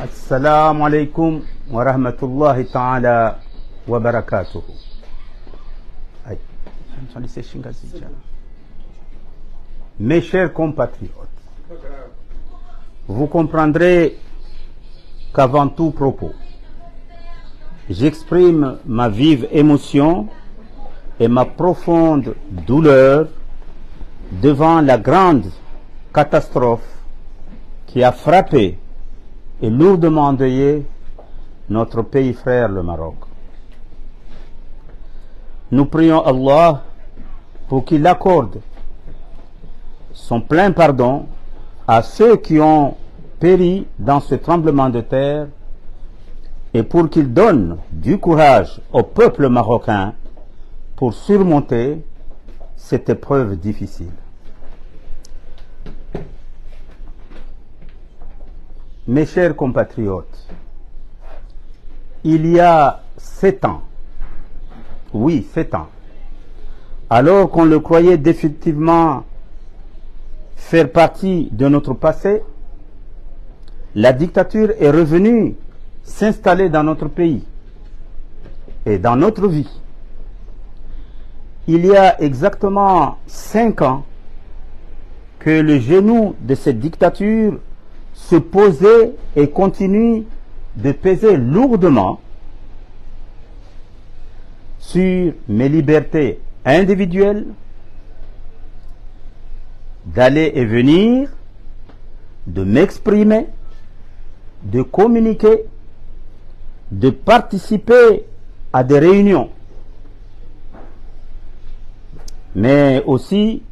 Assalamu alaikum wa rahmatullahi ta'ala wa barakatuh. Mes chers compatriotes, vous comprendrez qu'avant tout propos, j'exprime ma vive émotion et ma profonde douleur devant la grande catastrophe qui a frappé et lourdement endeuillé notre pays frère le Maroc. Nous prions Allah pour qu'il accorde son plein pardon à ceux qui ont péri dans ce tremblement de terre et pour qu'il donne du courage au peuple marocain pour surmonter cette épreuve difficile. Mes chers compatriotes, il y a 7 ans, oui 7 ans, alors qu'on le croyait définitivement faire partie de notre passé, la dictature est revenue s'installer dans notre pays et dans notre vie. Il y a exactement 5 ans que le genou de cette dictature se posait et continue de peser lourdement sur mes libertés individuelles, d'aller et venir, de m'exprimer, de communiquer, de participer à des réunions. Mais aussi,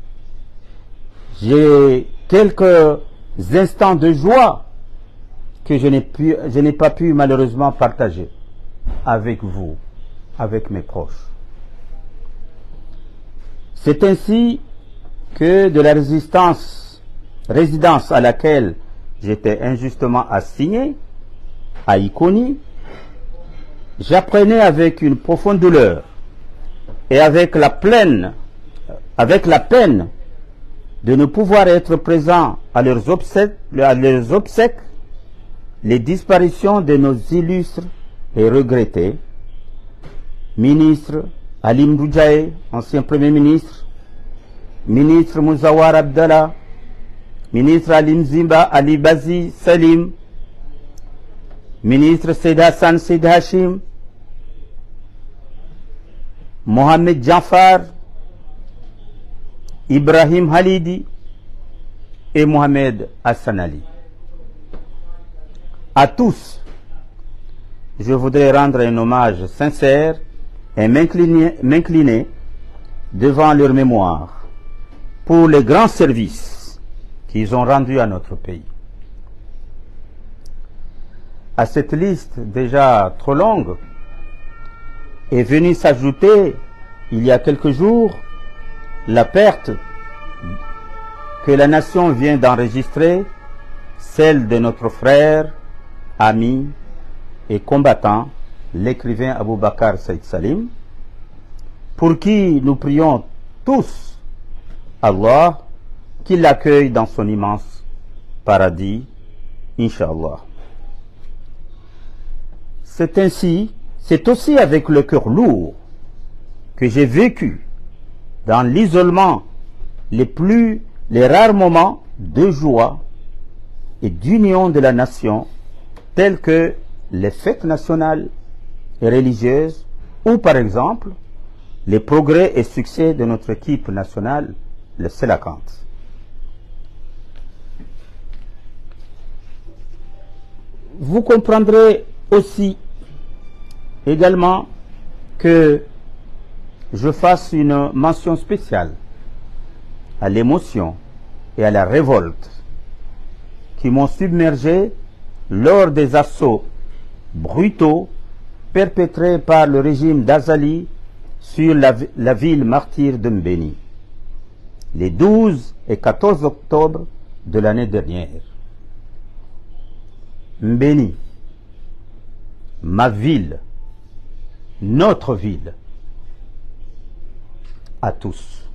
j'ai quelques instants de joie que je n'ai pas pu malheureusement partager avec vous, avec mes proches. C'est ainsi que de la résidence à laquelle j'étais injustement assigné, à Iconi, j'apprenais avec une profonde douleur et avec la peine de ne pouvoir être présent à leurs obsèques, les disparitions de nos illustres et regrettés ministre Alim Roujaye, ancien Premier ministre, ministre Mouzawar Abdallah, ministre Alim Zimba Ali Bazi Salim, ministre Seyd Hassan Seyd Hashim, Mohamed Jafar, Ibrahim Halidi et Mohamed Hassan Ali. À tous, je voudrais rendre un hommage sincère et m'incliner devant leur mémoire pour les grands services qu'ils ont rendus à notre pays. À cette liste déjà trop longue est venue s'ajouter il y a quelques jours la perte que la nation vient d'enregistrer, celle de notre frère, ami et combattant, l'écrivain Aboubacar Saïd Salim, pour qui nous prions tous Allah qu'il l'accueille dans son immense paradis, Inch'Allah. C'est aussi avec le cœur lourd que j'ai vécu dans l'isolement les rares moments de joie et d'union de la nation, tels que les fêtes nationales et religieuses, ou par exemple les progrès et succès de notre équipe nationale, le Selakant. Vous comprendrez aussi également que je fasse une mention spéciale à l'émotion et à la révolte qui m'ont submergé lors des assauts brutaux perpétrés par le régime d'Azali sur la ville martyre de Mbéni, les 12 et 14 octobre de l'année dernière. Mbéni, ma ville, notre ville, à tous,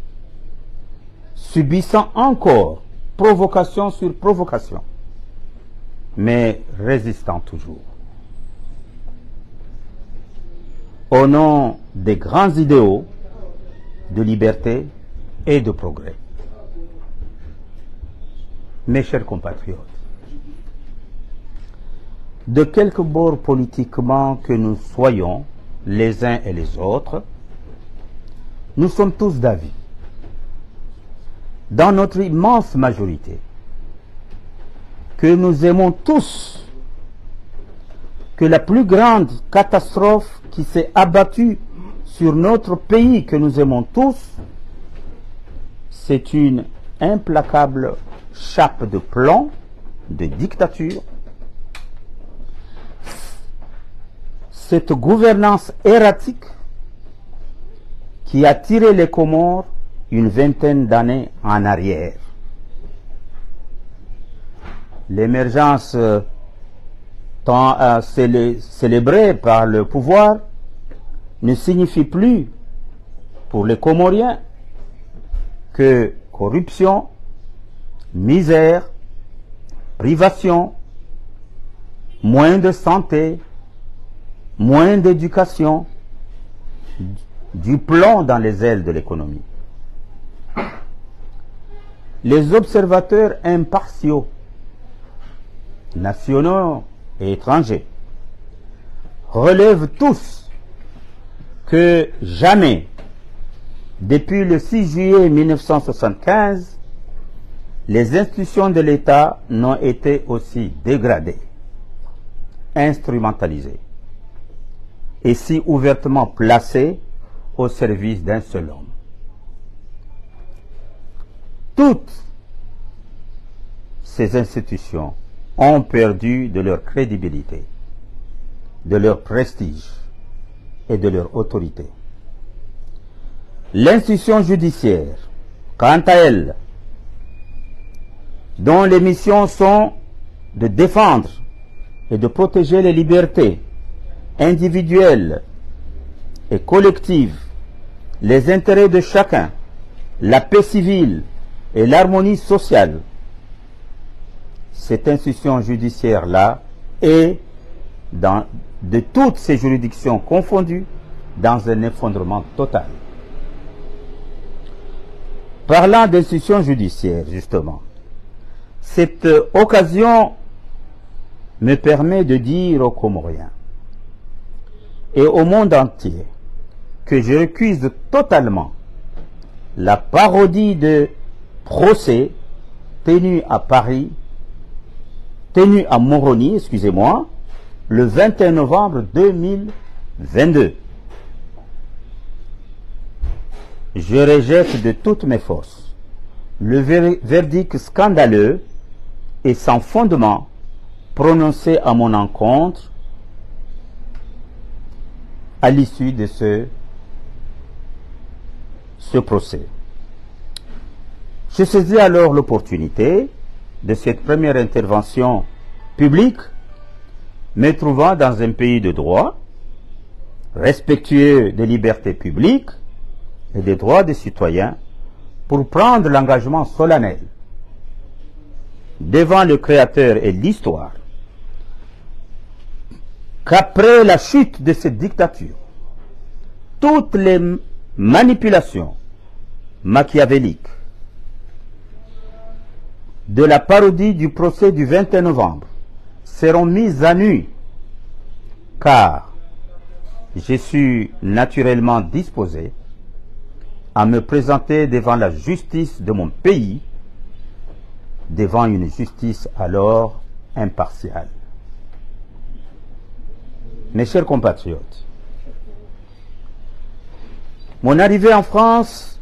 subissant encore provocation sur provocation, mais résistant toujours. Au nom des grands idéaux de liberté et de progrès. Mes chers compatriotes, de quelque bord politiquement que nous soyons, les uns et les autres, nous sommes tous d'avis, dans notre immense majorité, que nous aimons tous que la plus grande catastrophe qui s'est abattue sur notre pays que nous aimons tous, c'est une implacable chape de plomb, de dictature, cette gouvernance erratique qui a tiré les Comores une vingtaine d'années en arrière. L'émergence tant célébrée par le pouvoir ne signifie plus pour les Comoriens que corruption, misère, privation, moins de santé, moins d'éducation, du plomb dans les ailes de l'économie. Les observateurs impartiaux, nationaux et étrangers, relèvent tous que jamais, depuis le 6 juillet 1975, les institutions de l'État n'ont été aussi dégradées, instrumentalisées et si ouvertement placées au service d'un seul homme. Toutes ces institutions ont perdu de leur crédibilité, de leur prestige et de leur autorité. L'institution judiciaire, quant à elle, dont les missions sont de défendre et de protéger les libertés individuelles et collectives, les intérêts de chacun, la paix civile et l'harmonie sociale, cette institution judiciaire-là est, de toutes ces juridictions confondues, dans un effondrement total. Parlant d'institution judiciaire, justement, cette occasion me permet de dire aux Comoriens et au monde entier que je récuse totalement la parodie de procès tenu à Paris, tenu à Moroni, excusez-moi, le 21 novembre 2022. Je rejette de toutes mes forces le verdict scandaleux et sans fondement prononcé à mon encontre à l'issue de ce procès. Je saisis alors l'opportunité de cette première intervention publique, me trouvant dans un pays de droit, respectueux des libertés publiques et des droits des citoyens, pour prendre l'engagement solennel devant le Créateur et l'histoire qu'après la chute de cette dictature, toutes les manipulations machiavéliques de la parodie du procès du 21 novembre seront mises à nu, car je suis naturellement disposé à me présenter devant la justice de mon pays, devant une justice alors impartiale. Mes chers compatriotes, mon arrivée en France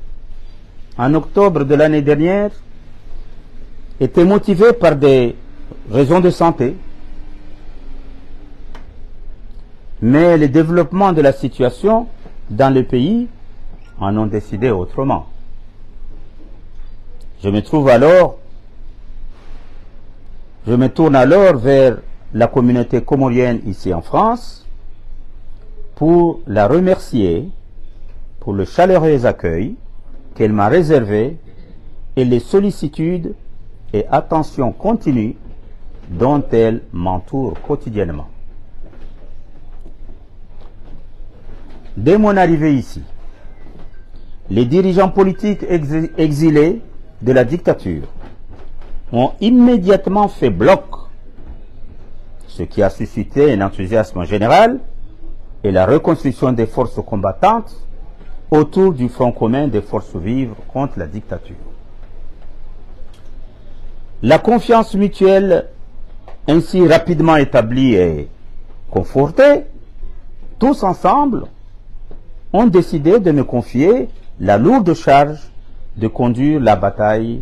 en octobre de l'année dernière était motivée par des raisons de santé, mais le développement de la situation dans le pays en ont décidé autrement. Je me tourne alors vers la communauté comorienne ici en France pour la remercier pour le chaleureux accueil qu'elle m'a réservé et les sollicitudes et attentions continues dont elle m'entoure quotidiennement. Dès mon arrivée ici, les dirigeants politiques exilés de la dictature ont immédiatement fait bloc, ce qui a suscité un enthousiasme général et la reconstruction des forces combattantes autour du front commun des forces vives contre la dictature. La confiance mutuelle ainsi rapidement établie et confortée, tous ensemble ont décidé de me confier la lourde charge de conduire la bataille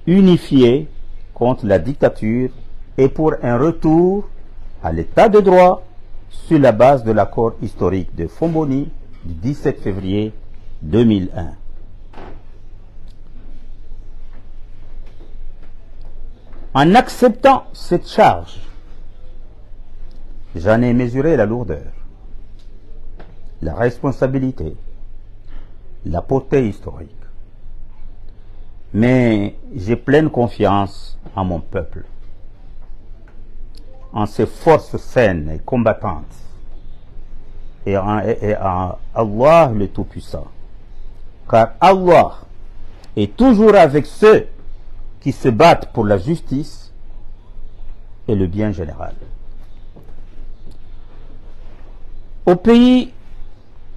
unifiée contre la dictature et pour un retour à l'état de droit sur la base de l'accord historique de Fomboni du 17 février 2001. En acceptant cette charge, j'en ai mesuré la lourdeur, la responsabilité, la portée historique. Mais j'ai pleine confiance en mon peuple, en ses forces saines et combattantes, et en Allah le Tout-Puissant. Car Allah est toujours avec ceux qui se battent pour la justice et le bien général. Au pays,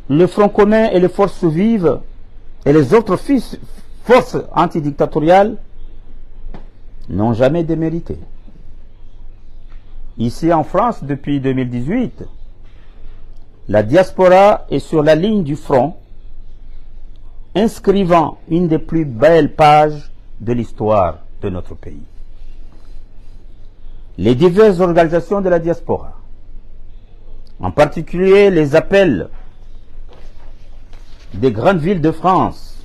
le Front commun et les forces vives et les autres forces antidictatoriales n'ont jamais démérité. Ici en France, depuis 2018, la diaspora est sur la ligne du front, inscrivant une des plus belles pages de l'histoire de notre pays. Les diverses organisations de la diaspora, en particulier les appels des grandes villes de France,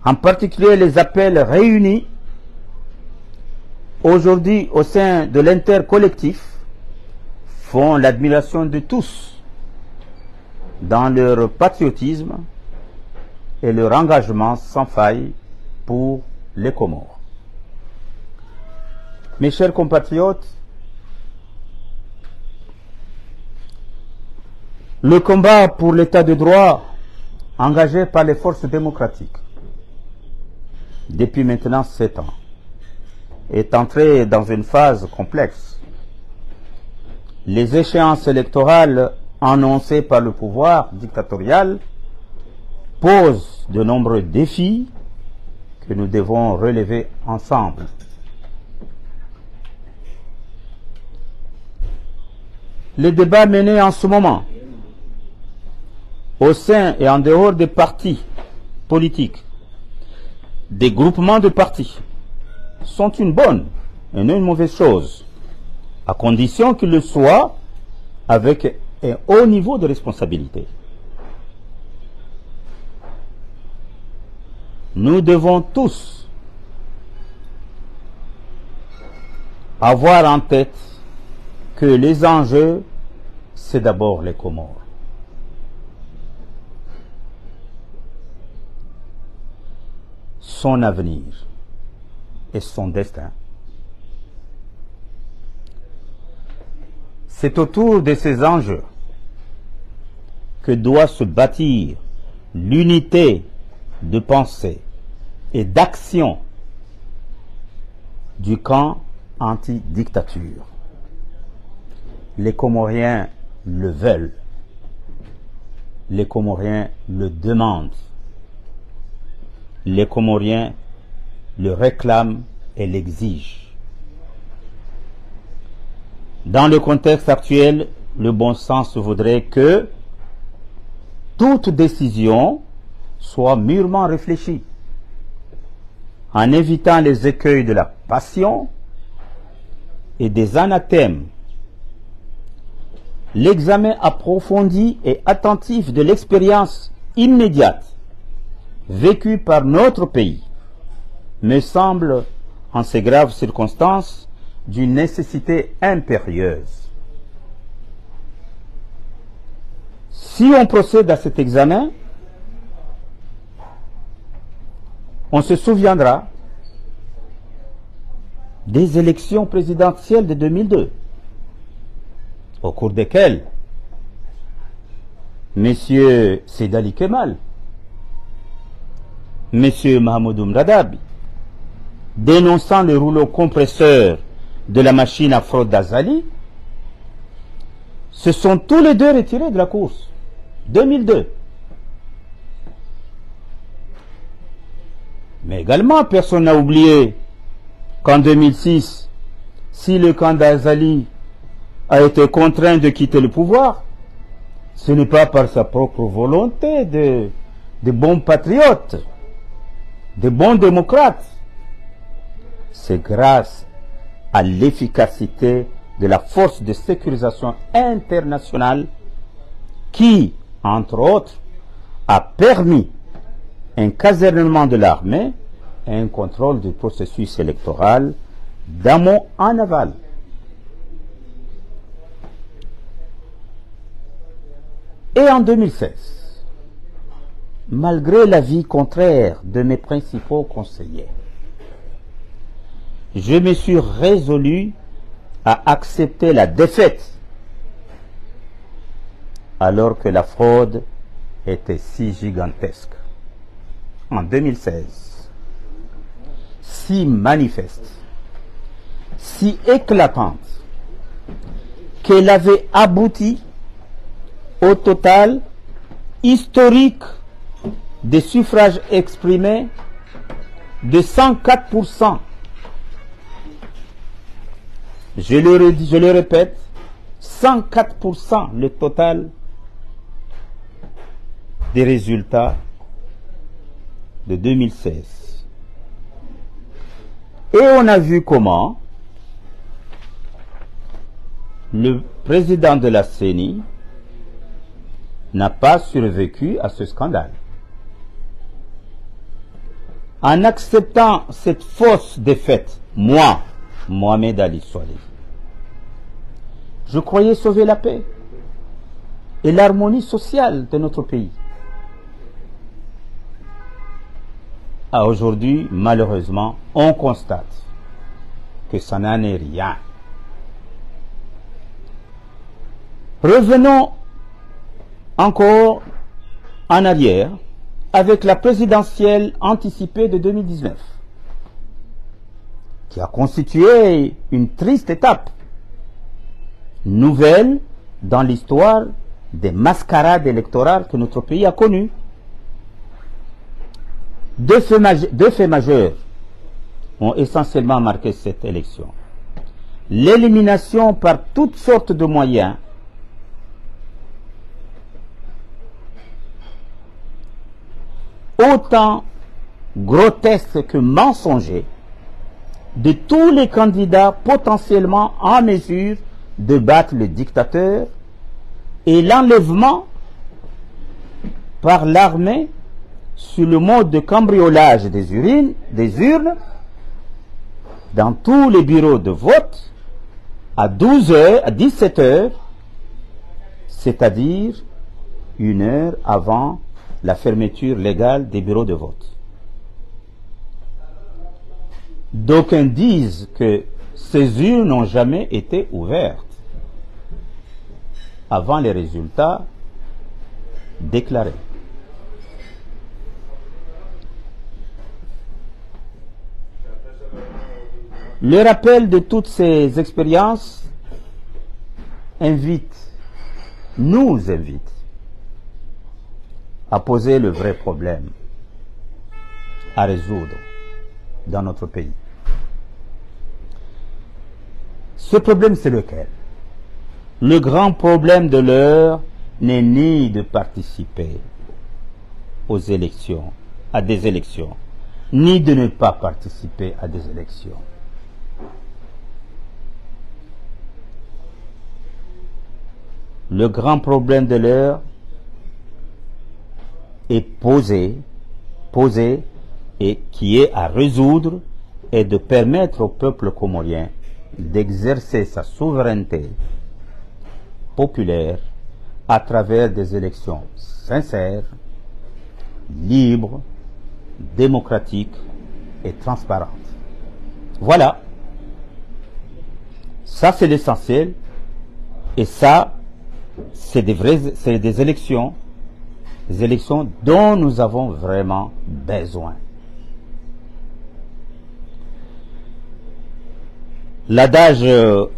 en particulier les appels réunis aujourd'hui au sein de l'intercollectif, font l'admiration de tous dans leur patriotisme et leur engagement sans faille pour les Comores. Mes chers compatriotes, le combat pour l'état de droit engagé par les forces démocratiques depuis maintenant 7 ans est entré dans une phase complexe. Les échéances électorales annoncées par le pouvoir dictatorial posent de nombreux défis que nous devons relever ensemble. Les débats menés en ce moment au sein et en dehors des partis politiques, des groupements de partis, sont une bonne et non une mauvaise chose, à condition qu'ils le soient avec un haut niveau de responsabilité. Nous devons tous avoir en tête que les enjeux, c'est d'abord les Comores. Son avenir et son destin. C'est autour de ces enjeux que doit se bâtir l'unité de pensée et d'action du camp anti-dictature. Les Comoriens le veulent. Les Comoriens le demandent. Les Comoriens le réclament et l'exigent. Dans le contexte actuel, le bon sens voudrait que toute décision soit mûrement réfléchie, en évitant les écueils de la passion et des anathèmes. L'examen approfondi et attentif de l'expérience immédiate vécue par notre pays me semble, en ces graves circonstances, d'une nécessité impérieuse. Si on procède à cet examen, On se souviendra des élections présidentielles de 2002, au cours desquelles M. Sedali Kemal, M. Mahamoudou Mradabi, dénonçant le rouleau compresseur de la machine à fraude d'Azali, se sont tous les deux retirés de la course. 2002. Mais également, personne n'a oublié qu'en 2006, si le candidat Azali a été contraint de quitter le pouvoir, ce n'est pas par sa propre volonté de bons patriotes, de bons démocrates. C'est grâce à l'efficacité de la force de sécurisation internationale qui, entre autres, a permis un casernement de l'armée et un contrôle du processus électoral d'amont en aval. Et en 2016, malgré l'avis contraire de mes principaux conseillers, je me suis résolu à accepter la défaite alors que la fraude était si gigantesque. En 2016, si manifeste, si éclatante, qu'elle avait abouti au total historique des suffrages exprimés de 104%. Je le répète, 104% le total des résultats de 2016. Et on a vu comment le président de la CENI n'a pas survécu à ce scandale. En acceptant cette fausse défaite, moi, Mohamed Ali Soaleh, je croyais sauver la paix et l'harmonie sociale de notre pays. Aujourd'hui, malheureusement, on constate que ça n'en est rien. Revenons encore en arrière avec la présidentielle anticipée de 2019, qui a constitué une triste étape nouvelle dans l'histoire des mascarades électorales que notre pays a connues. Deux faits majeurs ont essentiellement marqué cette élection. L'élimination par toutes sortes de moyens autant grotesques que mensongers de tous les candidats potentiellement en mesure de battre le dictateur et l'enlèvement par l'armée sur le mode de cambriolage des urnes dans tous les bureaux de vote à 12h, à 17h, c'est-à-dire 1 heure avant la fermeture légale des bureaux de vote. D'aucuns disent que ces urnes n'ont jamais été ouvertes avant les résultats déclarés. Le rappel de toutes ces expériences nous invite à poser le vrai problème à résoudre dans notre pays. Ce problème, c'est lequel? Le grand problème de l'heure n'est ni de participer aux élections, à des élections, ni de ne pas participer à des élections. Le grand problème de l'heure est posé et qui est à résoudre et de permettre au peuple comorien d'exercer sa souveraineté populaire à travers des élections sincères, libres, démocratiques et transparente. Voilà. Ça, c'est l'essentiel. Et ça, c'est des élections dont nous avons vraiment besoin. L'adage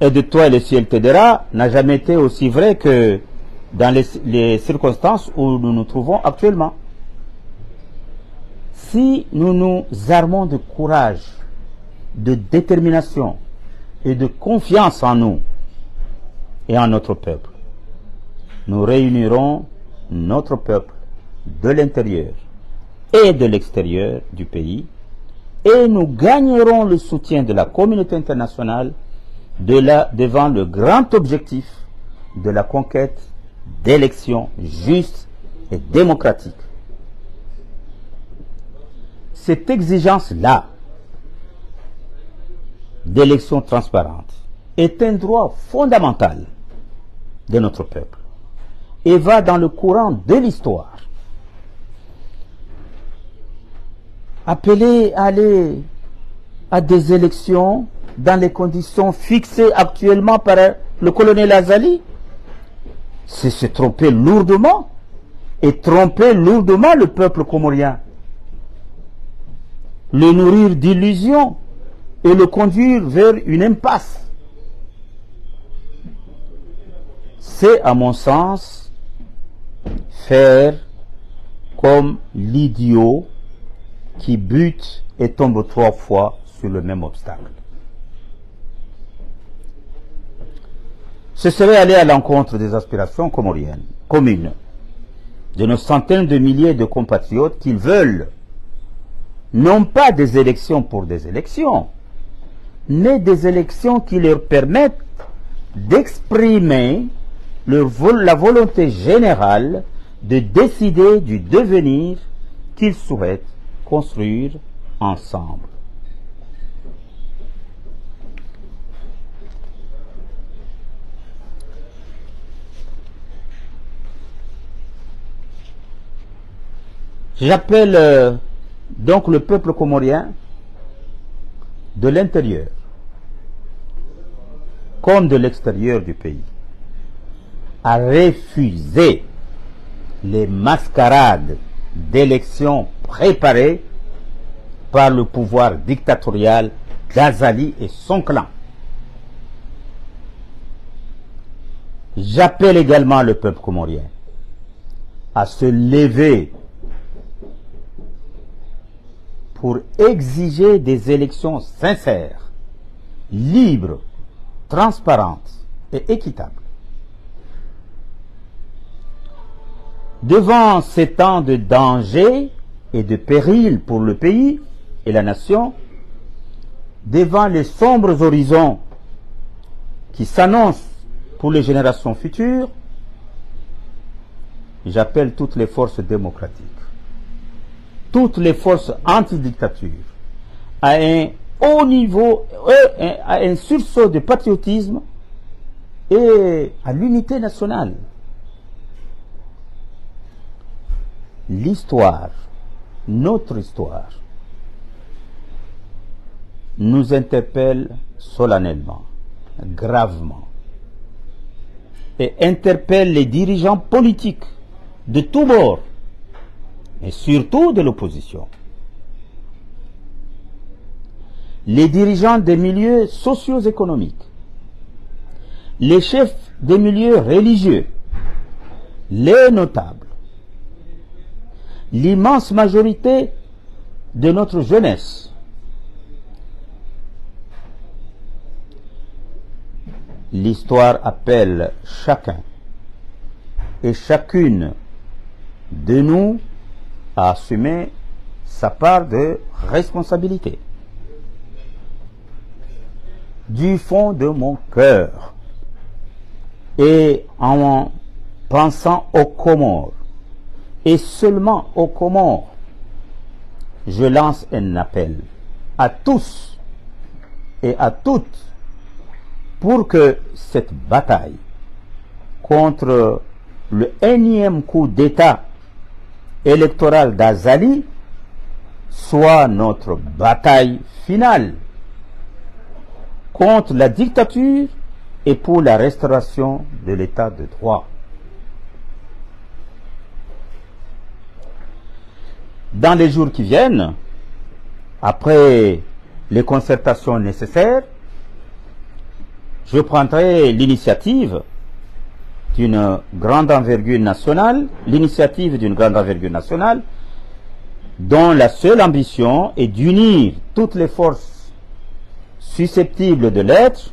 aide-toi et le ciel t'aidera n'a jamais été aussi vrai que dans les circonstances où nous nous trouvons actuellement. Si nous nous armons de courage, de détermination et de confiance en nous et en notre peuple, nous réunirons notre peuple de l'intérieur et de l'extérieur du pays et nous gagnerons le soutien de la communauté internationale devant le grand objectif de la conquête d'élections justes et démocratiques. Cette exigence-là d'élections transparentes est un droit fondamental de notre peuple et va dans le courant de l'histoire. Appeler à aller à des élections dans les conditions fixées actuellement par le colonel Azali, c'est se tromper lourdement et tromper lourdement le peuple comorien. Le nourrir d'illusions et le conduire vers une impasse. C'est, à mon sens, faire comme l'idiot qui bute et tombe 3 fois sur le même obstacle. Ce serait aller à l'encontre des aspirations comoriennes, communes, de nos centaines de milliers de compatriotes qui veulent non pas des élections pour des élections, mais des élections qui leur permettent d'exprimer la volonté générale de décider du devenir qu'ils souhaitent construire ensemble. J'appelle donc le peuple comorien de l'intérieur comme de l'extérieur du pays à refuser les mascarades d'élections préparées par le pouvoir dictatorial d'Azali et son clan. J'appelle également le peuple comorien à se lever pour exiger des élections sincères, libres, transparentes et équitables. Devant ces temps de danger et de péril pour le pays et la nation, devant les sombres horizons qui s'annoncent pour les générations futures, j'appelle toutes les forces démocratiques, toutes les forces anti-dictature, à un haut niveau, à un sursaut de patriotisme et à l'unité nationale. L'histoire, notre histoire, nous interpelle solennellement, gravement, et interpelle les dirigeants politiques de tous bords, et surtout de l'opposition. Les dirigeants des milieux socio-économiques, les chefs des milieux religieux, les notables, l'immense majorité de notre jeunesse, l'histoire appelle chacun et chacune de nous à assumer sa part de responsabilité. Du fond de mon cœur et en pensant aux Comores et seulement aux Comores, je lance un appel à tous et à toutes pour que cette bataille contre le énième coup d'État électoral d'Azali soit notre bataille finale contre la dictature et pour la restauration de l'état de droit. Dans les jours qui viennent, après les concertations nécessaires, je prendrai l'initiative d'une grande envergure nationale, dont la seule ambition est d'unir toutes les forces susceptibles de l'être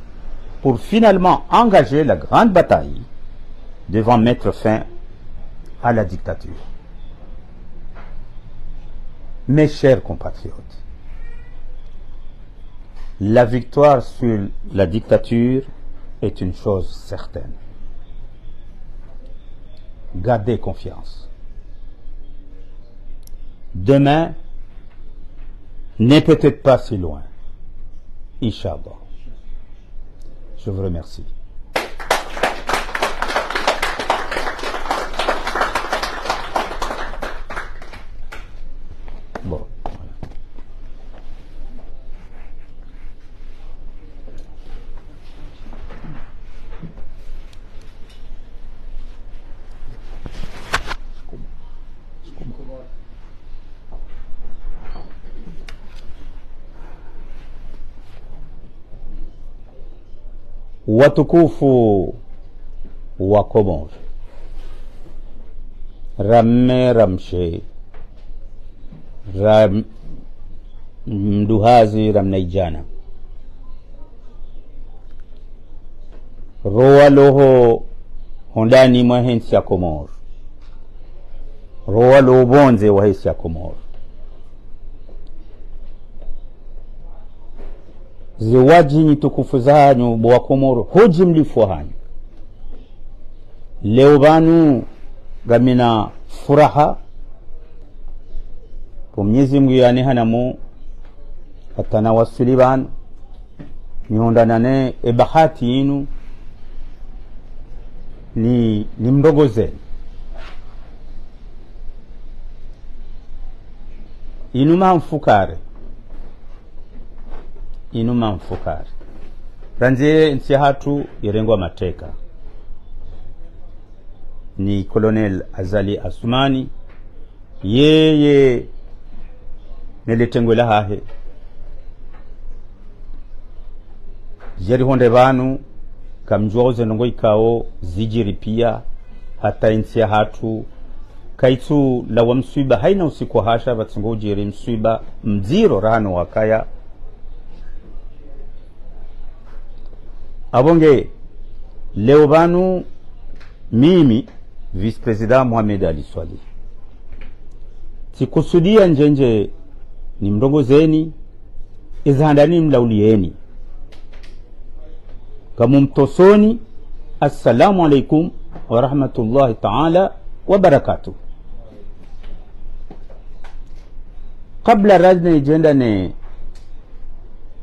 pour finalement engager la grande bataille devant mettre fin à la dictature. Mes chers compatriotes, la victoire sur la dictature est une chose certaine. Gardez confiance. Demain n'est peut-être pas si loin. Inch'Allah. Je vous remercie. Bon. Watukufu wa Komoro, ramme ramshe mduhazi ramnaijana, roa loho hondani mwa hensi ya Komoro, roa loho bonze wa hensi ya Komoro, ziwajini tukufu zanyu bwa Komoro hoji mlifu hanyu. Leo banu gamina furaha po Mwenyezi Mungu yanehanamu hatana wasuli banu nihondanane bahati inu ni mdogoze inuma mfukare ranzie nchi hatu yerengwa mateka ni Colonel Azali Asumani, yeye nelitengwela hahe jeri honde banu kamjwaoze nongo ikao zijiri pia hata nchi hatu kaitu la wa msuiba haina usiku hasha batsungo jeri msuiba mziro rano wakaya abonge leo banu mimi vice-president Mohamed Ali Swali sikusudia njenje ni mdongozeni izhandani mlaulieni kamumtosoni. Assalamu alaikum wa rahmatullahi ta'ala wa barakatuh. Kabla razna ijenda ni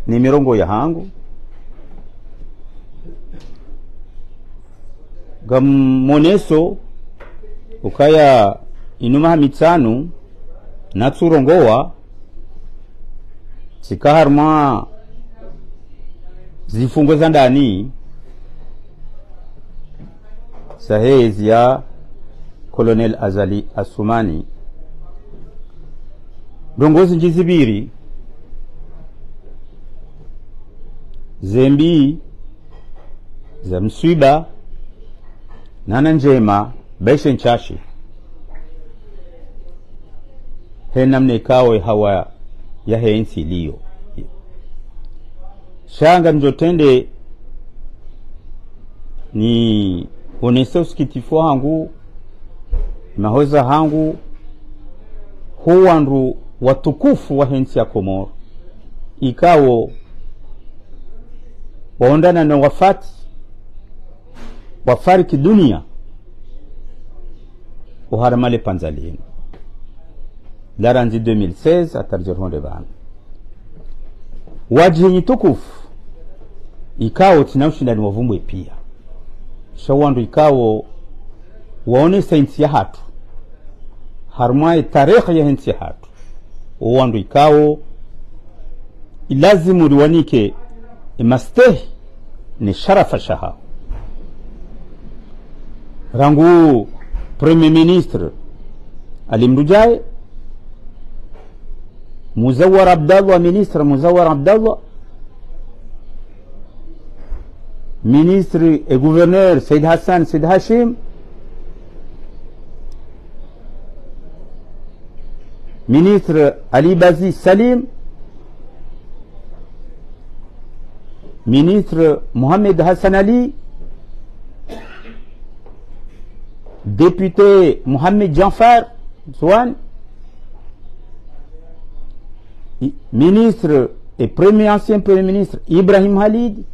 mirongo ya hangu gamoneso ukaya inuma mitsanu natsurongowa sikaharma zifungwe za ndani sahezi ya Colonel Azali Asumani dongozi njizibiri zembi za mswiba nana njema baishe nchashi hena mnekawe hawa ya hensi liyo shanga mjotende ni onese usikitifu hangu mahoza hangu huwanru watukufu wa hensi ya Komoro ikawo waondana na wafariki dunia uharamale panzalini laranzi 2016 atarjirhonde bana wajihi tukufu ikawo tinaushindani wavumbwe pia shawandu ikawo waone sainsi ya hatu harmaye tarehe ya hensi ya hatu wandu ikao ilazimu riwanike imasteh ni sharafa shaha rangu premier ministre alimrujaye Muzawar Abdallah, ministre Muzawar Abdallah, ministre et gouverneur Said Hassan Said Hashim, ministre Ali Bazi Salim, ministre Mohamed Hassan Ali, député Mohamed Janfar Zouane, ministre et ancien premier ministre Ibrahim Halid,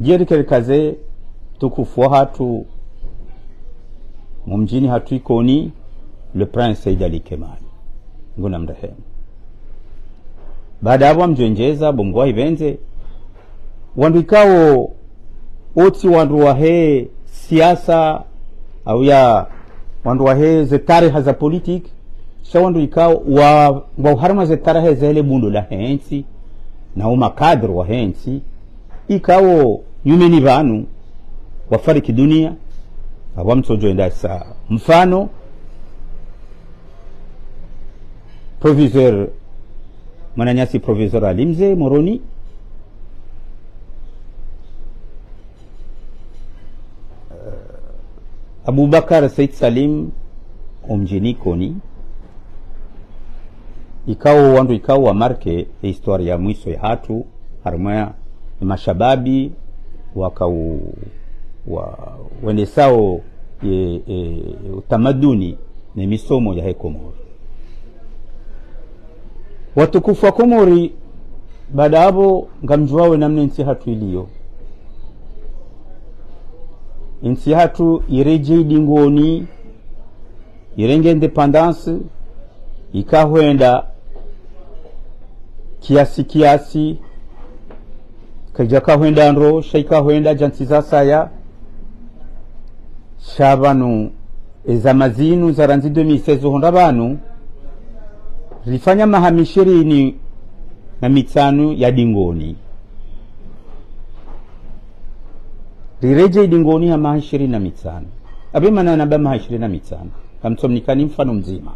Jerikele kaze tukufu hatu mumjini hatu ikoni le prince Said Ali Kemal nguna mrehemu. Baada hapo mjonjeza bomgwa ibenze wandu ikao oti wandu wahe siasa au ya wandu wahe ze tarehe za politik shawandu ikao wa harma ze tarehe zele bundu la hensi na umakadru wa hensi ikao nyumeni banu wafariki dunia awamtojo enda sa mfano proviseur Mananyasi proviseur Alimze Moroni, Abubakar Said Salim omjini koni ikao wandu ikao wa marke historia ya mwiso ya hatu harumaya mashababi wakau wende sao utamaduni ni misomo ya Komori. Watukufu wa Komori baada hapo ngamjuawe namna nchi hatu iliyo nchi hatu ireje dingoni irenge independence ikahwenda kiasi kajaka hwenda nro shaika hwenda jansiza saya shabanu ezamazinu za ranzi 2016 honda banu rifanya mahamishiri na mitanu ya dingoni rireje dingoni ya mahashiri na mitanu abima na naba mahashiri na mitanu kamtomnikani mfano mzima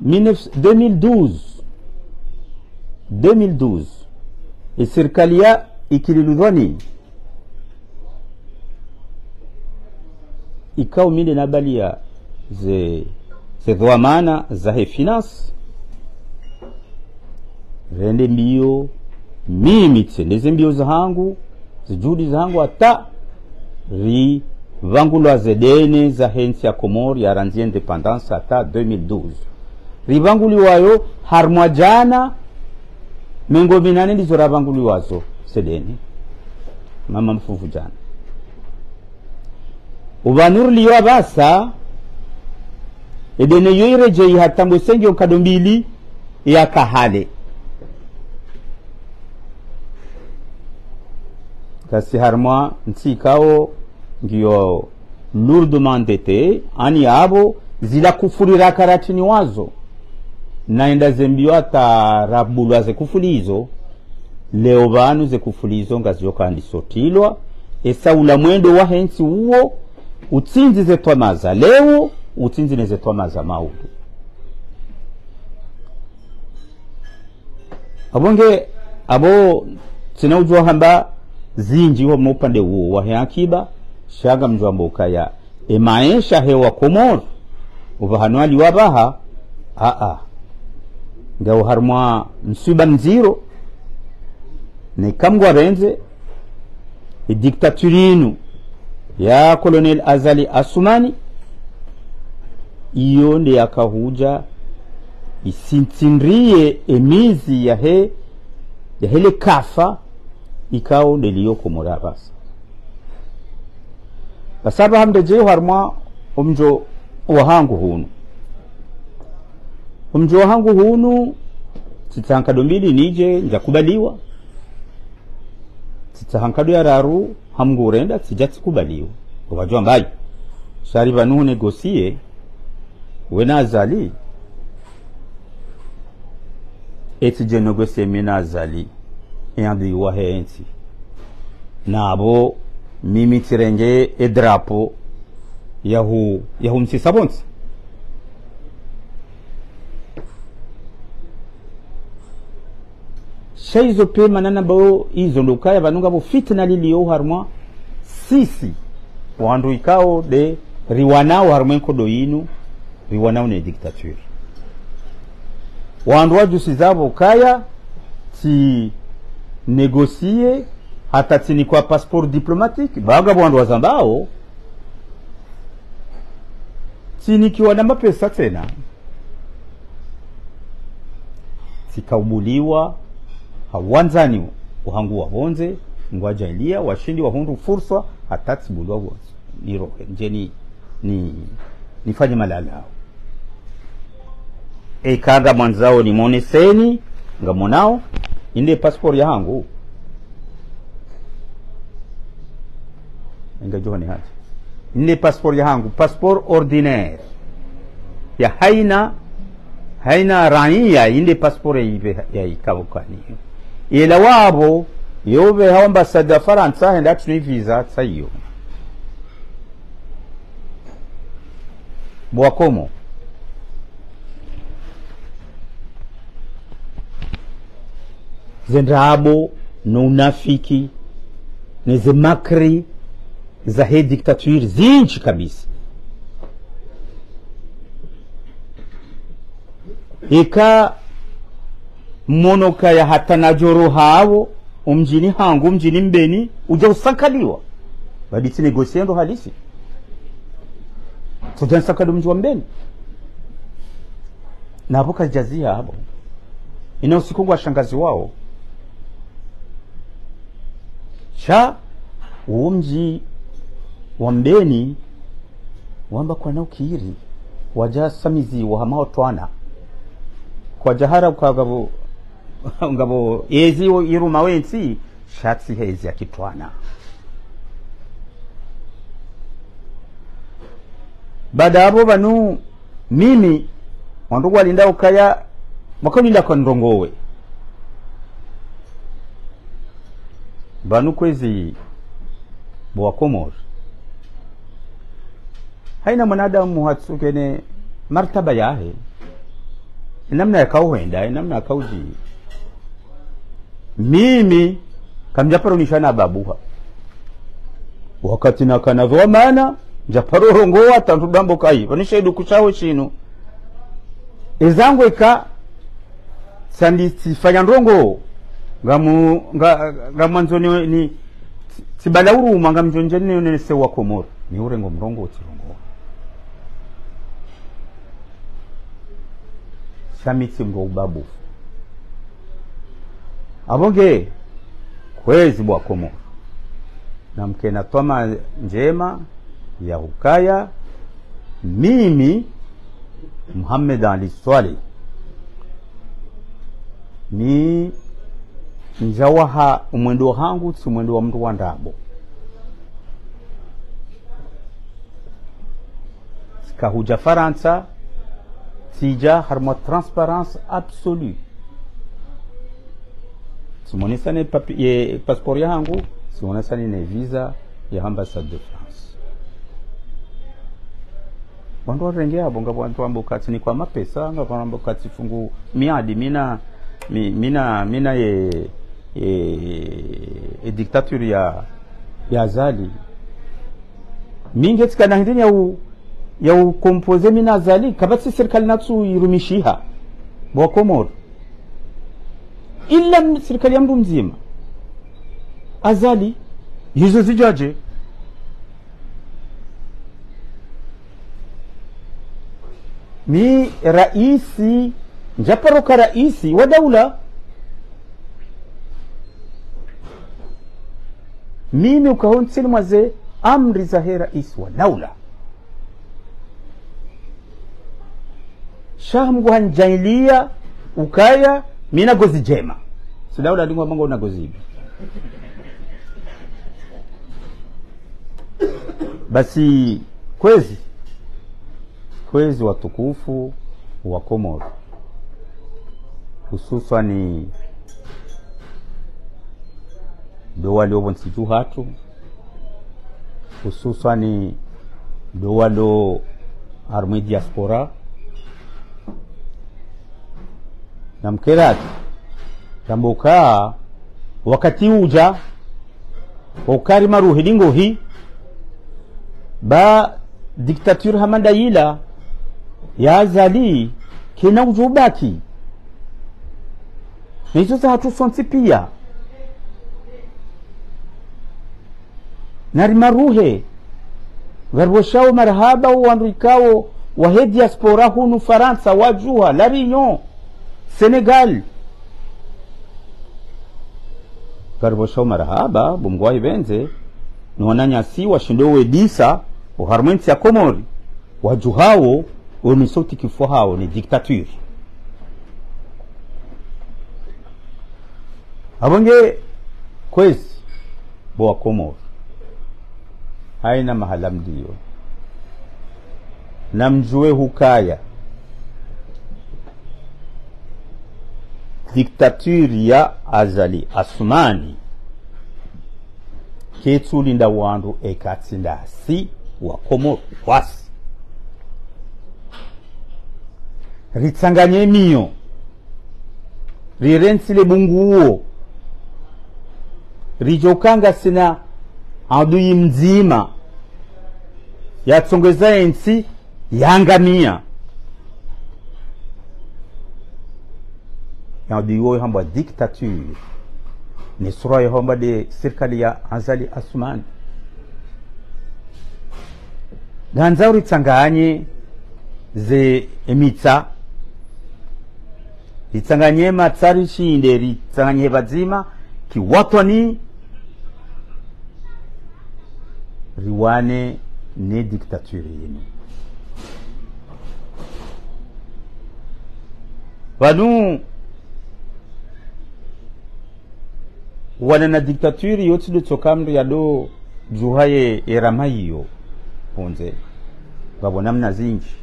2012 serikalia ikililudhani ikao minde nabalia ze dhamana za finance rende mbio mimi tsendeze mbio zangu zijudi zangu hata ri vangulwa zedene za hensi ya Komori ya ranzi independence hata 2012 rivanguli wayo harmwa jana mengo binane ndizo ravanguli wazo sedene mama mfufu jana ubanur liwa basa edene yoireje hatambo senjo kadombili ya kahale kasi harmwa nsikao ngiyo lourdement endetté ani abo zila kufurira karatini wazo naenda zembio ata rabulwa ze kufulizo leo banu ze kufulizo ngazio kandi sotilwa esa ula mwendo wa hensi uo utsinzi ze twamaza leo utsinzi neze twamaza maudu abonge abo tinaujwa hamba zinji wa mupande uo wa heakiba shaga mjwamboka ya maisha hewa Komori ubahanwali wabaha ngao harmwa msuba mziro ne kamgwa renze diktaturinu ya Colonel Azali Asumani iyo ndi yakahuja isintinrie emizi ya hele kafa ikao ndelio Komori basa basaba hamdeje harmwa umjo wahangu hunu titanka dombili nije njakubaliwa titahankadu ya raru hamgurenda tijati kubaliwa wajua mbayi shari vanu negosie wena azali eti je negosie mina azali yandi wahe enti nabo mimi tirenge edrapo yahu msisabonsi shaizo pe manana bao izo ndukaya vanunga bo fitna liliyo harmwa sisi wandu ikao de riwanao harmwenko do inu riwanao ne dictature wandu wajusi zabo kaya ti negosie hata tini kwa passeport diplomatique baga wandu wazambao tini kiwa na mapesa tena tikaubuliwa hawanzani uhangu wa honze ngwajailia washindi wa hundu fursa hatati bulwa honze niroke njeni nifanye malalao kanda mwanzao ni moneseni nga monao inde passport ya hangu nga johani haji inde passport ya hangu passport ordinaire ya haina raia inde passport ya ikabukani ila wabo yobe ha ambassade ya Faransa henda tuni visa tsayo Bwakomo zendrabo no unafiki neze makri za he dictature zinchi kabisa ika monoka ya hata na joro hao umjini hangu umjini mbeni uja usankaliwa baditi negosiendo halisi tuja usankaliwa mji wa mbeni na hapo kajazia hapo ina usikungu wa shangazi wao umji wa mbeni wamba kwa nao kiiri waja samizi wa hamao twana kwa jahara kwa ngabo ezi iruma wensi shatsi hezi ya kitwana baada hapo banu mimi wandugu walinda ukaya wakalinda kwa ndongowe banu kwezi Bwakomor haina mwanadamu hatsukene martaba yahe namna yakauhenda namna yakauji mimi kamjaparo nishana babuha wakati nakanavyo maana japaro rongoa tantudambo kai wanishedu kuchawe chino ezangu eka sandi fanya ndongo ngamanzoni ni tibalauru manga mjonjene ne sewa Komoro ni urengo mrongo utirongo shamiti ngo ubabu abonge kwezi Bwakomoro na mkena toma njema ya ukaya mimi Muhammad Ali Swali ni njawaha umwendo hangu si umwendo wa mtu wa ndabo kahuja Faransa tija harma transparence absolue simonesa ne passport ya hangu simonesa ne visa ya ambassade de France wandu warenge abo ngabo wantu ambokati ni kwa mapesa ngabo ambokati fungu miadi mina dictature ya zali mingi tika nangini ya ukompoze mina zali kabati serikali natsu irumishiha Bwakomoro illa serikali ya mdu mzima azali hizo zijaje mi raisi njaparoka raisi wa daula mimi ukahonsili mwaze amri za he raisi wa daula shahamgu hanjailia ukaya mina gozi jema so daula ndingu wamango una gozi ibi Basi kwezi watukufu wa Komoro, hususani ndo walio nsitu hatu, hususani ndo walo arme diaspora na mkerati tamboka wakati uja ukari maruhi dingohi ba diktature hamanda yila ya azali kina ujubaki nizo za hatu sonsi pia nari maruhe garboshao marhaba uandrikao wahe diaspora hunu Faransa wajuha La Réunion Senegal garboshao marhaba bumgwahi benze nwananyasi washindowe disa uharmenti ya Komori wajuhao unisoti kifo hao ni diktature. Abonge kwezi boa Komori haina mahala mdio na mjue hukaya diktature ya Azali Asumani ketsulinda wandu ekatsinda si wa Komoro wasi ritsanganye miyo rirensile bunguo rijokanga sina adui mzima yatsongeza ensi yangamia adui wo hamba dictature ni sura ya hamba de serikali ya Azali Asumani ganza ritsanganye ze emitsa ritsanganye matsari shinde ritsanganye bazima kiwatoni riwane ne dictature yenu wanu wana na dictature yote lutokamdu ya do juhaye eramayo ponze babona mna zinji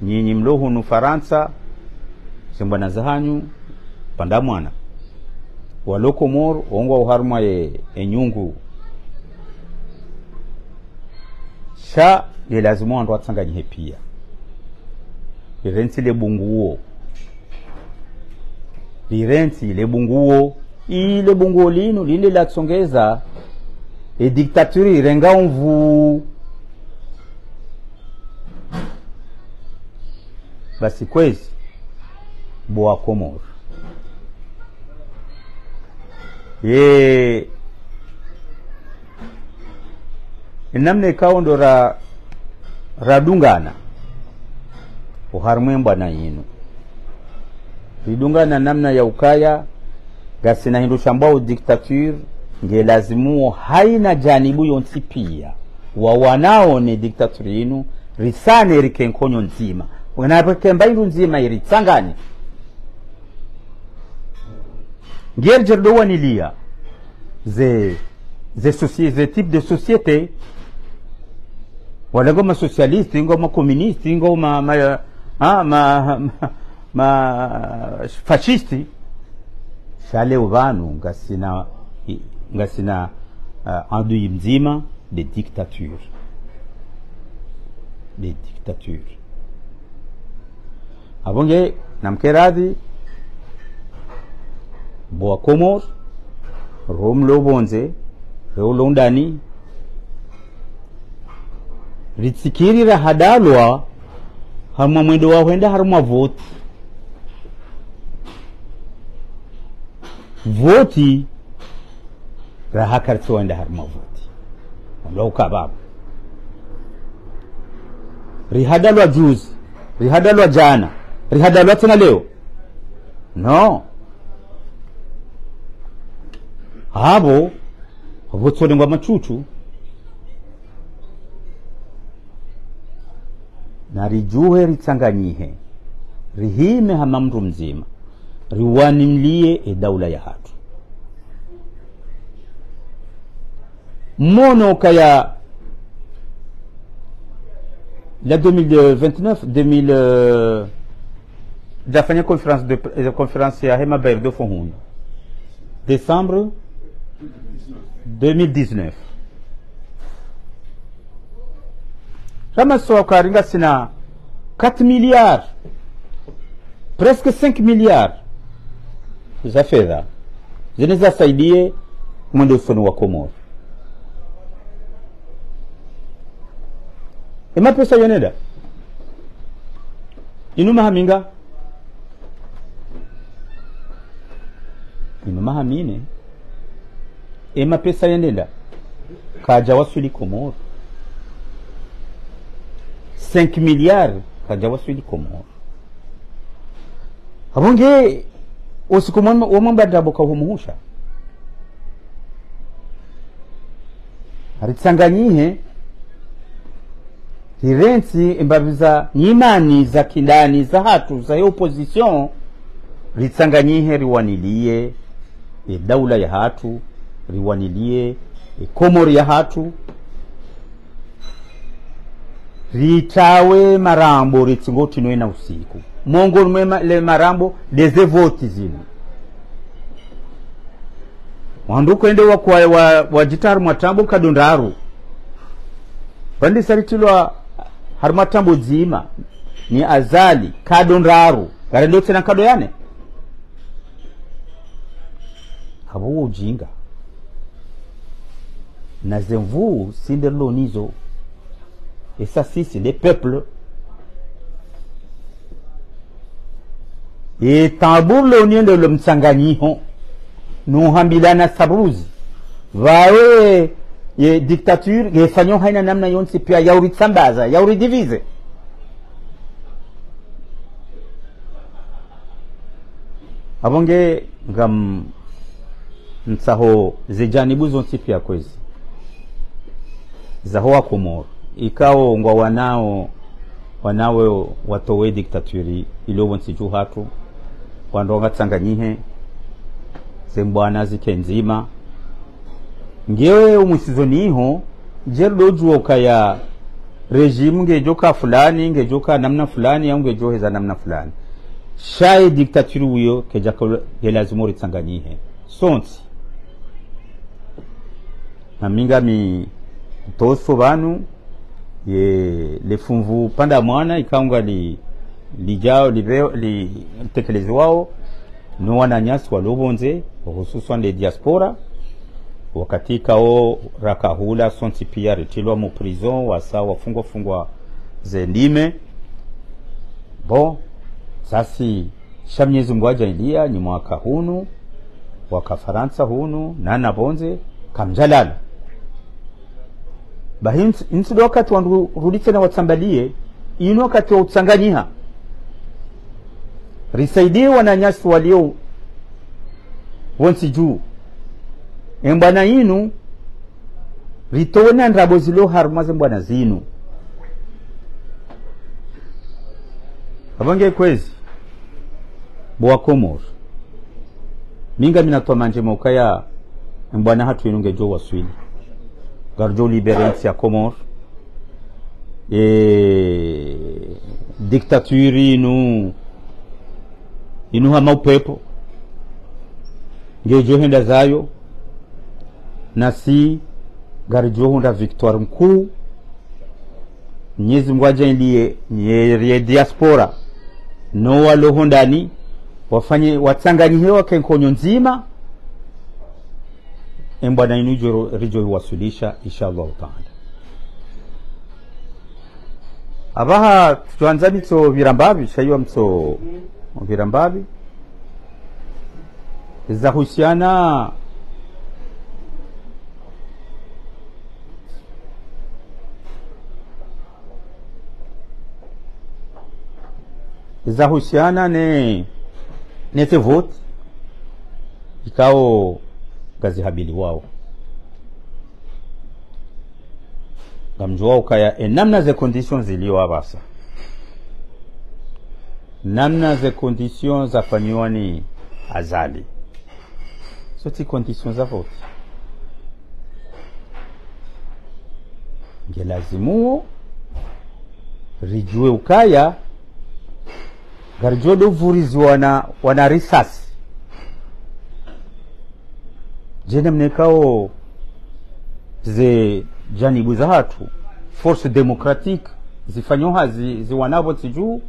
nyinyi mlohu nu Faransa simbana zahanyu pandamwana waloko mor ongwa uharma enyungu sha le lazima ndo atsanganye pia irenti le bunguo irenti le bunguo ile bunguo lino lile la tsongeza dictature irenga mvu basi kwezi boa Komoro namne kaundo radungana uharmwemba na yinu ridungana namna ya ukaya gasina hindu shambao dictature nge lazimu haina janibu yonsi pia wa wanao ni dictature yinu risane rikenkonyo nzima wanapekemba yinu nzima iritsangani gerjerdo wanilia ze type de société wala ngoma socialiste ngoma communiste ngoma fascisti shale ubanu ngasina andui mzima de dictature abonge namkeradi boa Komoro romlo bonze rolo ndani ritsikirira hadalwa harma mwendo wa wenda harma voti rahakartso wenda harma voti ndo kababa rihadalwa juzi rihadalwa jana rihadalwa tena leo no habo votsone ngwa machuchu na rijuhe ritsanganyihe rihime hama mtu mzima riwanimlie daula ya hatu mono kaya la 2029 2000 dafanya conférence ya Hema Berdo Fonhun décembre 2019 kama so karinga sina 4 milliards presque 5 milliards za fedha zinaweza saidie mwendo usoni wa Komoro. Ema pesa yoneda inuma haminga inuma hamine ema pesa yoneda kaja wasuli Komoro 5 milliards kaja wasuli Komoro. Abonge usiku mwamba daboka humuhusha haritsanganyihe hirensi imbabiza nyimani za kindani za hatu za opposition ritsanganyihe riwanilie daula ya hatu riwanilie Komoro ya hatu ritawe marambo ritingoti noena usiku mongo mwema le marambo deze voti zinu wanduko ende wa jitaru matambo kadondaru bandi saritilwa harmatambo zima ni azali kadondaru garendo tena kado yane habo ujinga na zemvu sinderlo nizo et ça c'est les peuples et tambour l'onion de l'omsanganyiho nous hambilana sabuzi vae ye dictature ye fanyo haina namna yonsi pia yauri tsambaza yauri divize abonge ngam nsaho zijanibu zonsi pia kwezi zaho wa Komoro ikao ngwa wanawe watowe diktaturi ilo wonsi juu hatu wandonga tsanganyihe zembwana zikenzima ngewe umusizoniho jerdo juoka ya regime ngejoka fulani ngejoka namna fulani au ngejoheza namna fulani shaye diktaturi uyo kejaka gelazimori tsanganyihe sonti naminga mi toso banu ye lefumvu panda mwana ikaunga lijao tekelezi wao no wananyasi walobonze hususan le diaspora wakati kao rakahula sonti pia retilwa mu prison wasa wafungwa zendime bon sasi shamnyezi ngwaja ilia ni mwaka hunu waka Faransa hunu nana bonze kamjalala bahin insido wakati wandu ruditse na watsambalie ino wakati wa utsanganyiha risaidie wananyasi walio wonsi juu mbwana inu ritona ndrabo zilo harumaze mbwana zinu abange kwezi bwa Komoro minga minatwa manje mokaya mbwana hatu inunge jo waswili garjo liberensi ya Komoro diktaturi inu hama upepo ngejo henda zayo nasi garjo hunda victoire mkuu Mwenyezi Mungu ajalie ye diaspora no walo hondani wafanye watsanganyihe wake nkonyo nzima embwana inu rijo wasulisha inshallah taala abaha tuanza mitso virambabi shayiwa mtso virambabi za husiana ne te vote ikao gazi habili wao gamjua ukaya namna ze conditions ziliwa basa namna ze conditions za fanywa ni azali soti conditions za vote ngelazimuo rijue ukaya garjodo vurizi wana risasi jene mnekao ze janibu za hatu force démocratique zifanyoha ziwanavo tijuu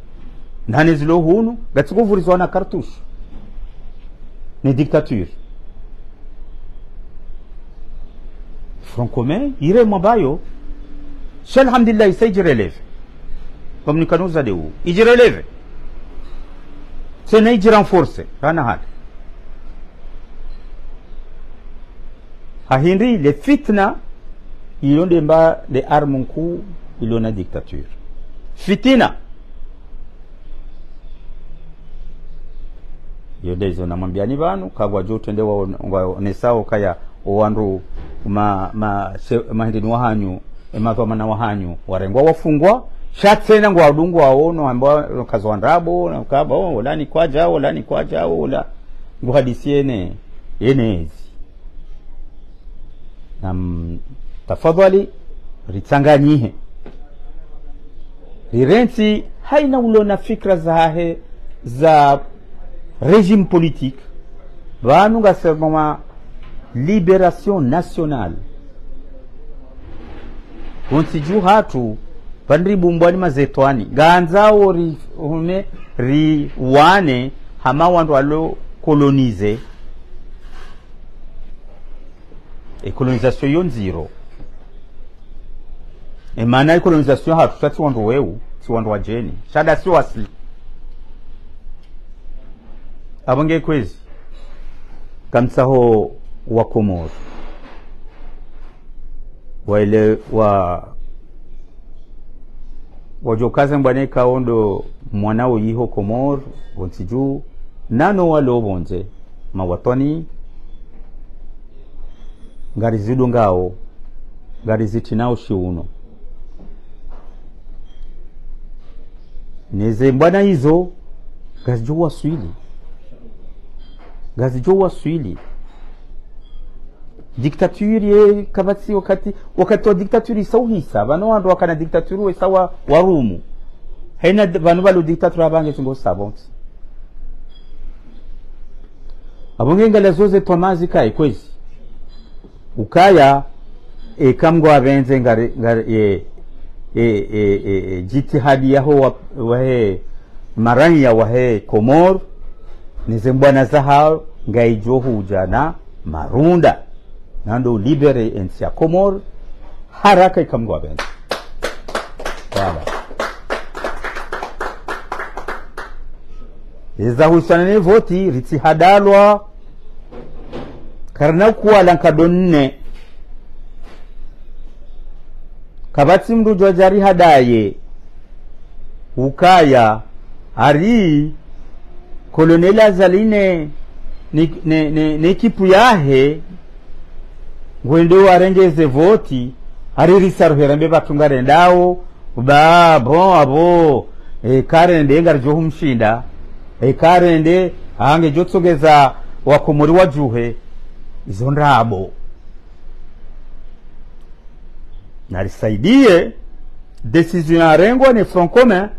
nane zilo hunu gatiko vurizi wana kartushu ni dictature Front commun ire mabayo shal alhamdulillah isajireleve communicanuza de u ijireleve c'est renforcer rana hada hahindi le fitna ilonde mba le armes kuu ilona dictature fitina yodezo namwambiani banu kagwa jotende waonesao kaya owandu mahindini wahanyu emavamana wahanyu warengwa wafungwa shatena ngwa adungwa aono ambao kazwandrabo na kaba olani kwaja ola nguhadisiene yenezi nam tafadhali ritsanganyihe rirenti haina ulona fikra zahe za régime politique banu ngasema libération nationale untiju hatu pandri bumbwani mazetwani ganzao wane hama wandu alo colonize et colonisation yon zero e maana colonisation hatu sati wandu weu si wandu wajeni shada si wasli abonge kwezi kamsaho wa Komoro wale wajokaze mbane kaondo mwanao yiho Komoro wontiju nano walo bonze mawatoni ngari zidu ngao ngari zitinao shiuno neze mbana hizo gazijowa swili dictature ye kabati wakati wa dictature sauhisa bano wandu wakana dictature we sawa warumu haina bano balo dictature abange tungo sabonti abonge ngala zoze tomazi kai kwezi ukaya kamgo abenze ngare jitihadi yaho wahe marani ya wahe Komoro nizembwana zahao ngaijohu ujana marunda nando libere ensi ya Komoro haraka ikamgo abenze wala eza husanane voti riti hadalwa karna kuwa lankadonne kabati mdu jwajari hadaye ukaya ari kolonela zaline ni kipu yahe ngwendo warengeze voti ari risaruhera mbe batungare ndao ba bon abo karende ngarjo mshinda karende hange jotsogeza wakomori wajuhe izo ndabo narisaidie decision arengwa ni Front commun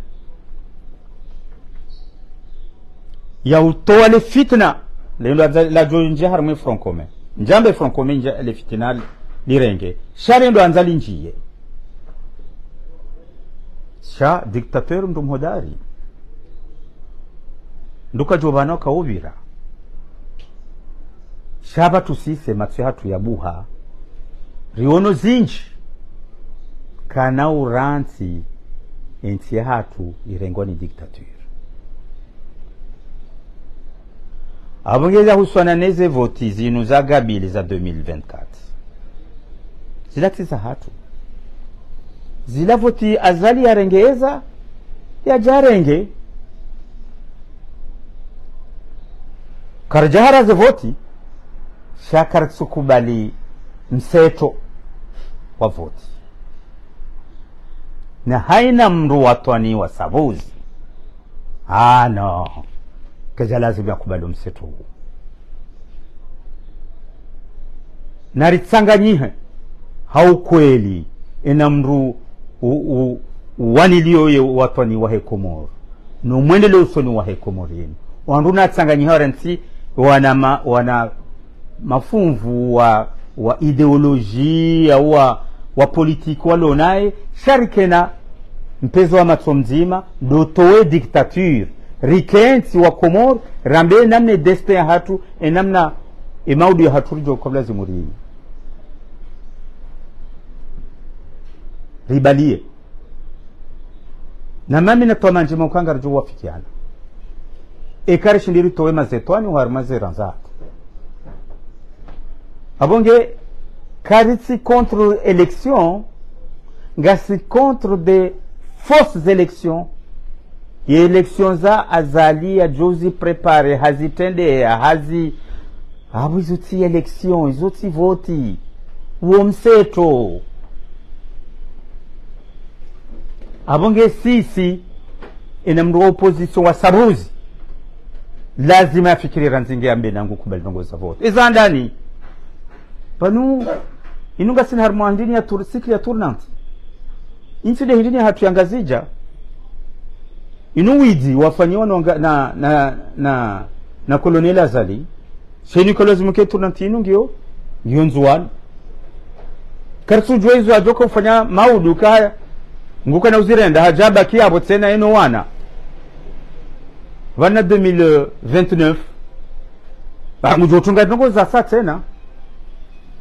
ya utoa le fitna lendo la jonje harme Front commun njambe Front commun le fitna lirenge sharendo anzali njiye sha dictateur ndumhodari nduka jobana kaubira shaba tusise matsi hatu ya buha riono zinji kana uranti enti hatu irengoni dictature abongeza huswana neze voti zinu za gabili za 2024 zilati za hatu zila voti azali ya rengeza ya jarenge karjahara ze voti shakar tsukubali mseto wa voti na haina mru watwani wa sabuzi no kaja lazima ya kubali mseto huu na ritsanganyihe haukweli ina mru wanilio ye watoni wa Komoro no mwendele usoni wa Komorini wanduna tsanganyiha renti wana mafumvu wa ideolojia wa politiki walonaye sharikena mpezo wa matsomzima dotowe dictature rikensi wa Komoro rambe namne destin ya hatu namna emaudu ya hatu rijo kabla zimurini ribalie na mami na toa manjima ukanga rijo wafikiana ekari shindiri towe mazetwani uharmaze ranzatu abonge karitsi contre élection ngasi contre des fausses élections ye élections za azali ya jozi prepare hazitende hazi abo izuti élection izuti voti uomseto abonge sisi ina mdu wa opposition wa sabuzi lazima afikiri ranzinge ambe nangu kubali nongoza vote izandani panu inunga sina harmandini ya sikli ya tournante inchi de hindini hatu yangazija inuwidi wafanyiwa na koloneli azali sheni kolozi mke tournante inungio yonzuwan karsu jwezo ajoko kufanya maudu kaya nguka na uzirenda hajaba kiabo tena eno wana 2029 mujotunga nongo za saa tena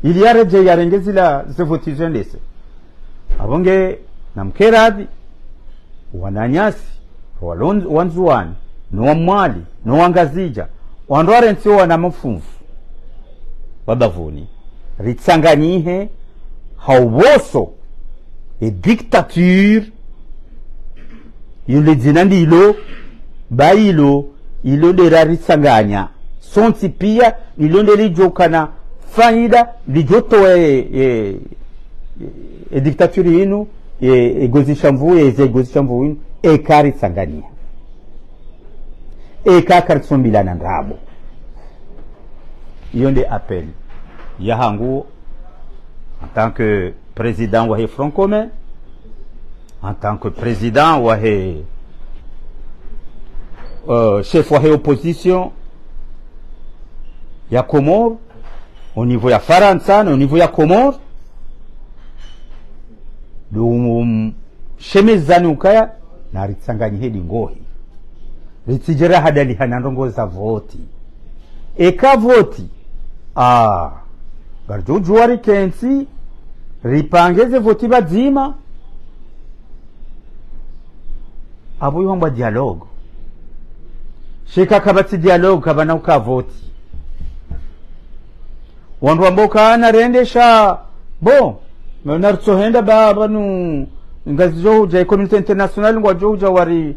ili yareje yarengezi la zevoti ndese abonge na mkeradi wananyasi wanzuwani no mwali no wangazija wandware ntio wana mfunfu wabavuni ritsanganyihe hauboso e dictature yule zinandi ilo bailo ilo de raritsanganya sonti pia ilo de lijokana faida lijoto e dictature yinu e gozishamvu e gozishamvu yinu e kari tsangania e kakaritsomila na ndabo yonde appel yahangu en tant que président wa Front commun, en tant que président wa chef wa opposition ya Comore au niveau ya Faransa au niveau ya Comore shemezani ukaya na ritsanganyi hedi ngohi ritijera hadali hanandongo za voti eka voti garjoju wari kensi ripangeze voti bazima abo yomba dialogue shika kabati dialogue kabana ukavoti wandu amboka na rendesha bo nartsohenda baba nu ngazijo ja community international ngwajoja wari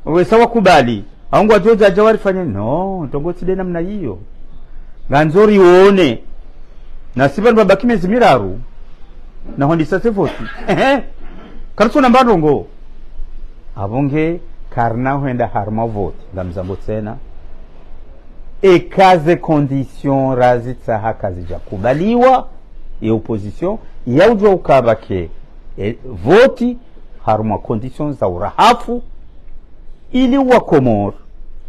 wesawa kubali au ngwajoja jawari fanya no tongoti de namna hiyo ganzori uone na siba babaki mezi miraru na hondi sase voti karso namba ndongo abonge karna huenda harma voti ngamzambo tena ekaze condition razitsa hakazi jakubaliwa ya opposition ya ujwa ukabake voti harma conditions za urahafu ili wa Komoro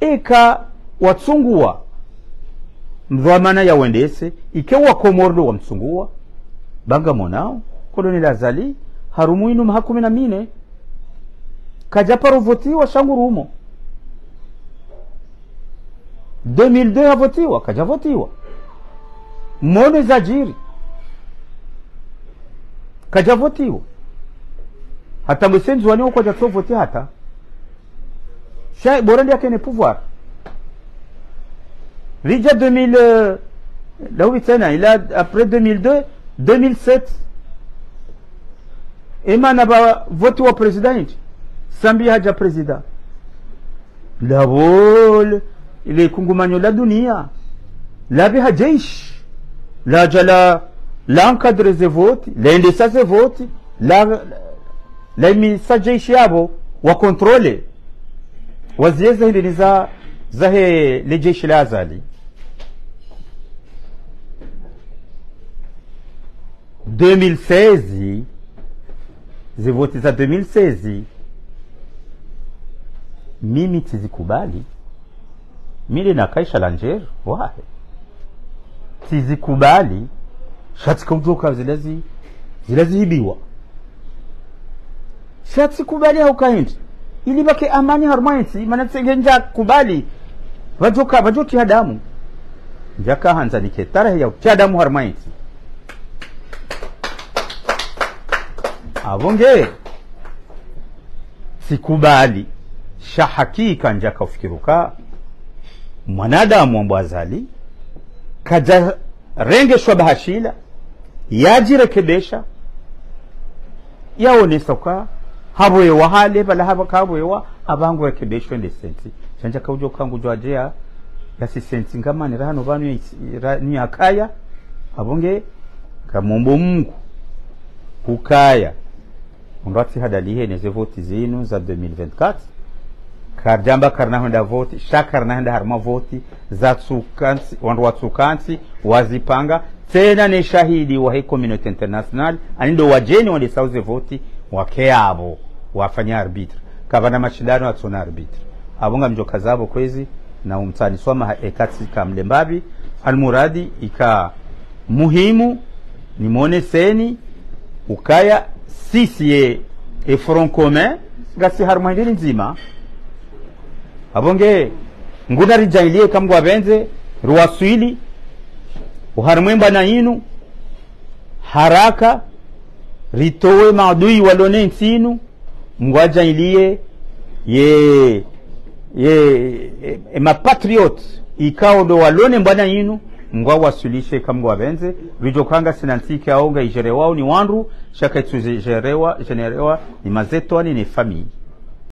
eka watsungua mdhamana ya wendese ike wa Komoro wa mtsungua banga monao koloneli azali harumu inu mahakumi na mine kajaparo votiwa shangurumo 2002 avotiwa kajavotiwa mone zajiri kajavotiwa hata msenzi wani uko jatso voti hata shay borandi yake ne pouvoir rija 2000 là où tena il a après 2002 2007 emana ba voti wa president sambi haja president la bol ile kungumanyo la dunia la biha jeish la jala l'encadre ze voti l'indesa ze voti la misajeishi yabo wa controle wazieza hindi niza zahe lejeshi la azali 2016 zivoti za 2016 mimi tizikubali mimi nakaisha langer wahe tizikubali shatika ujoka zilazi hibiwa shati kubali haukaindi ili bake amani harmainti maana tsengenja kubali wajoki hadamu njaka hanza nike tarehe ya hadamu harmainti avonge sikubali sha hakika njaka ufikiruka mwanadamu ambwazali kaja rengeshwa bahashila yajirekebesha yaonesa kwa haboyewa hale bala haba kaboyewa abangu rekebeshwe ndesenti chanja kaujo kangu jwajea yasisenti ngamani rano banu ni akaya abonge kamombo Mungu ukaya ndati hadalihe neze voti zinu za 2024 karjamba karna honda voti shakarna honda harma voti za tsukansi wandu watsukansi wazipanga tena ni shahidi wa hii community international anindo wajeni wande sauze voti wakeabo wafanya arbitre kabana mashindano atona arbitre abonga mjoka zabo kwezi na umtani swama ekati kamlembabi almuradi ika muhimu ni mone seni ukaya sisi e front commun gasi harmandiri nzima abonge nguna rijailie kamgwa benze ruwaswili uharmwemba na inu haraka ritowe maadui walone nsinu mgwaja ilie mapatriot ikao do walone mbana inu mgwa wasulishe kamgwa benze rijokanga sinantike aonga ijerewao ni wandu shaka ituzejerewa generewa ni mazetwani ni famille